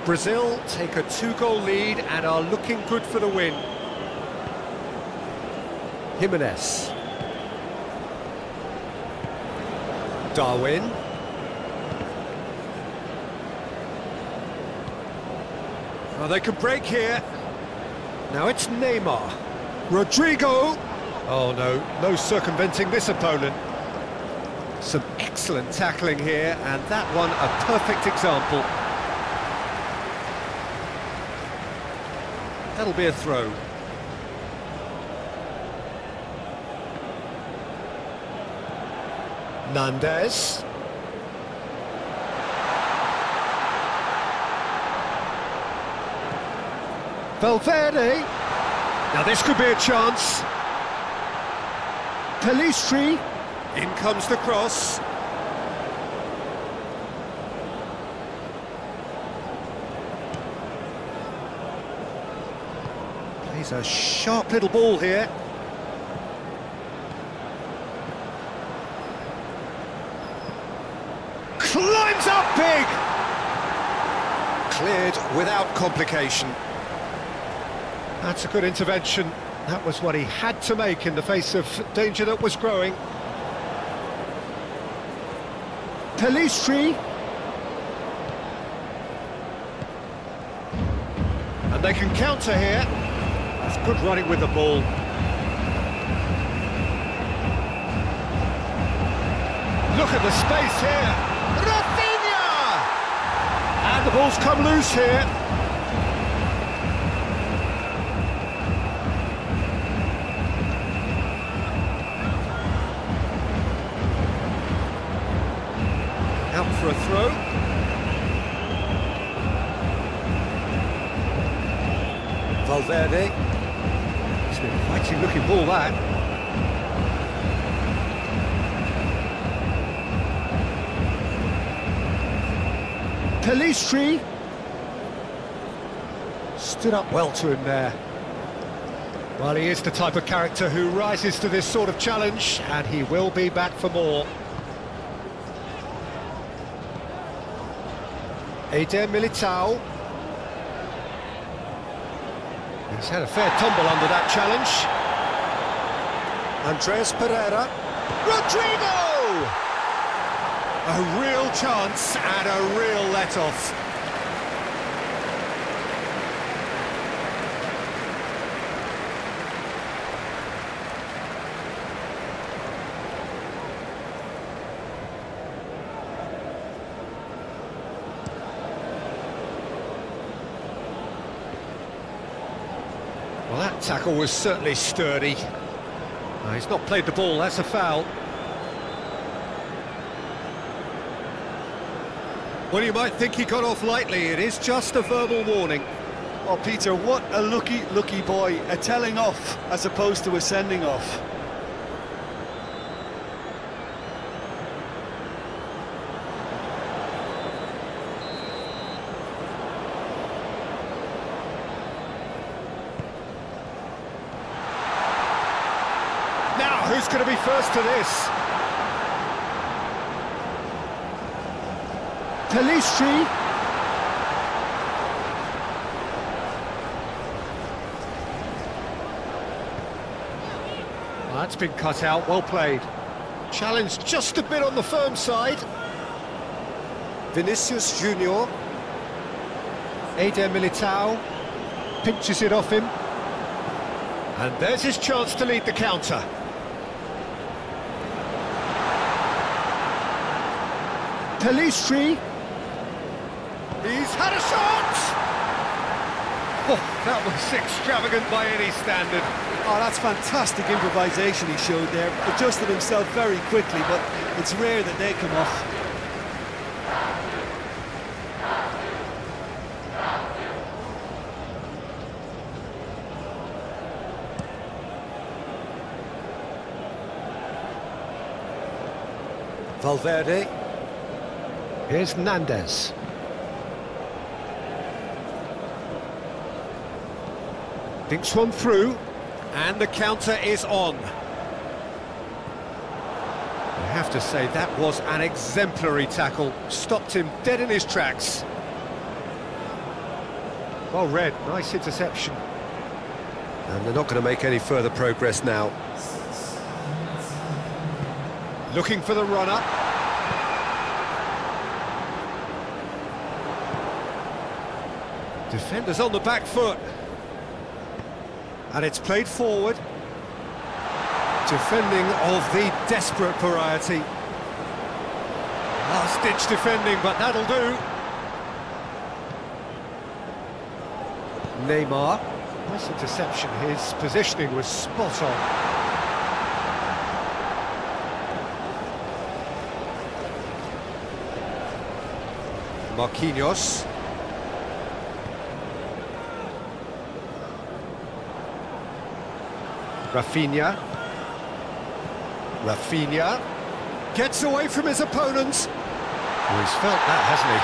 Brazil take a 2-goal lead and are looking good for the win. Jimenez. Darwin. Oh, they can break here. Now it's Neymar. Rodrigo. Oh no, no circumventing this opponent. Some excellent tackling here, and that one a perfect example. That'll be a throw. Nunez. Valverde. Now this could be a chance. Pelistri. In comes the cross. Plays a sharp little ball here. Climbs up big! Cleared without complication. That's a good intervention. That was what he had to make in the face of danger that was growing. Pelistri. And they can counter here. That's good running with the ball. Look at the space here. Raphinha! And the ball's come loose here. for a throw. Valverde. It's an inviting looking ball, that. Pelistri. Stood up well to him there. Well, he is the type of character who rises to this sort of challenge, and he will be back for more. Eder Militao. He's had a fair tumble under that challenge. Andreas Pereira. Rodrigo! A real chance and a real let-off. Well, that tackle was certainly sturdy. He's not played the ball, that's a foul. Well, you might think he got off lightly, it is just a verbal warning. Oh, Peter, what a lucky boy. A telling off as opposed to a sending off. Now, who's going to be first to this? Pelistri. Well, that's been cut out, well played. Challenged just a bit on the firm side. Vinicius Junior. Eder Militao pinches it off him. And there's his chance to lead the counter. Pelistri. He's had a shot! Oh, that was extravagant by any standard. Oh, that's fantastic improvisation he showed there. Adjusted himself very quickly, but it's rare that they come off. Valverde. Here's Nunez. Thinks one through, and the counter is on. I have to say, that was an exemplary tackle. Stopped him dead in his tracks. Well read, nice interception. And they're not going to make any further progress now. Looking for the run-up. Defenders on the back foot. And it's played forward. Defending of the desperate variety. Last-ditch defending, but that'll do. Neymar. Nice interception. His positioning was spot on. Marquinhos. Raphinha. Raphinha gets away from his opponents. Well, he's felt that, hasn't he?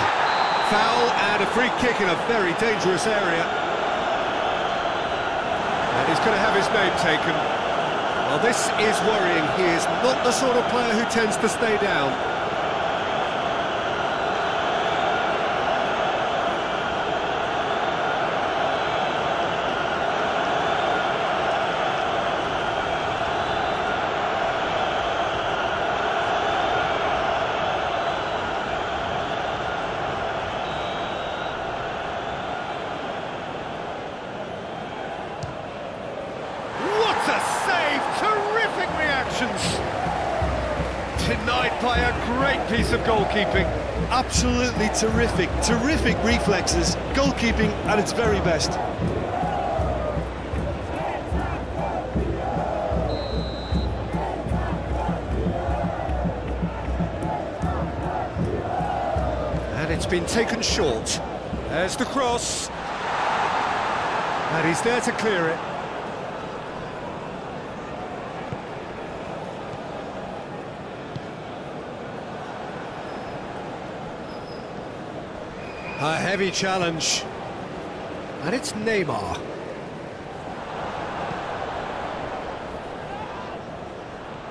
Foul and a free kick in a very dangerous area. And he's going to have his name taken. Well, this is worrying. He is not the sort of player who tends to stay down. Denied by a great piece of goalkeeping. Absolutely terrific, terrific reflexes. Goalkeeping at its very best. it's been taken short. There's the cross. And he's there to clear it. A heavy challenge. And it's Neymar.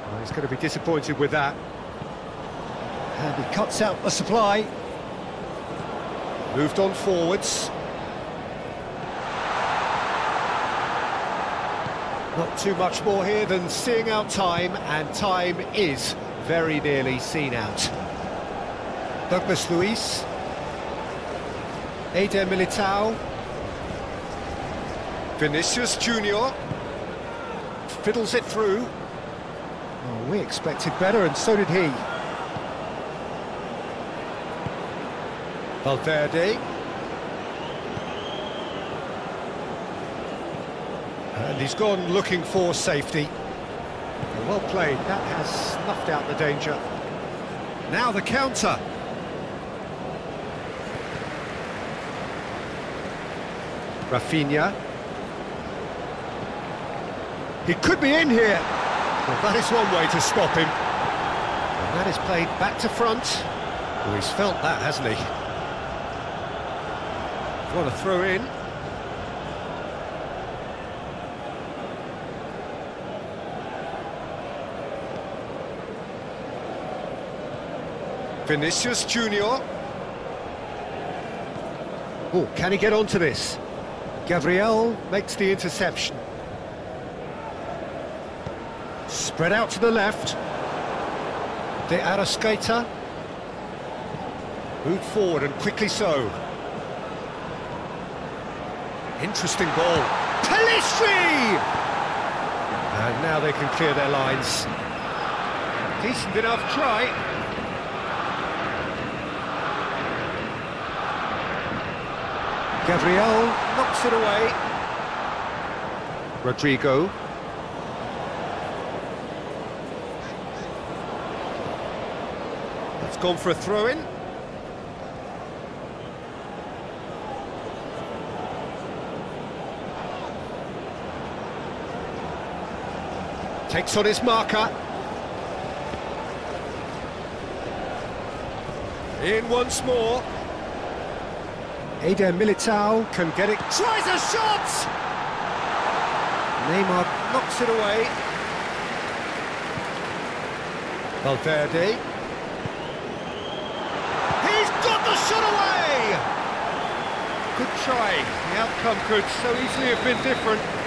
Well, he's going to be disappointed with that. And he cuts out the supply. Moved on forwards. Not too much more here than seeing out time, and time is very nearly seen out. Douglas Luiz. Eder Militao. Vinicius Junior. Fiddles it through. Oh, we expected better, and so did he. Valverde. And he's gone looking for safety. Well played, that has snuffed out the danger. Now the counter. Raphinha. He could be in here. Well, that is one way to stop him. And that is played back to front. Well, he's felt that, hasn't he? What a throw in. Vinicius Junior. Oh, can he get onto this? Gabriel makes the interception. Spread out to the left. De Arrascaeta. Moved forward, and quickly so. Interesting ball. Pelistri! And now they can clear their lines. Decent enough try. Gabriel knocks it away. Rodrigo. That's gone for a throw-in. Takes on his marker. In once more. Eder Militao can get it. Tries a shot! Neymar knocks it away. Valverde. He's got the shot away! Good try. The outcome could so easily have been different.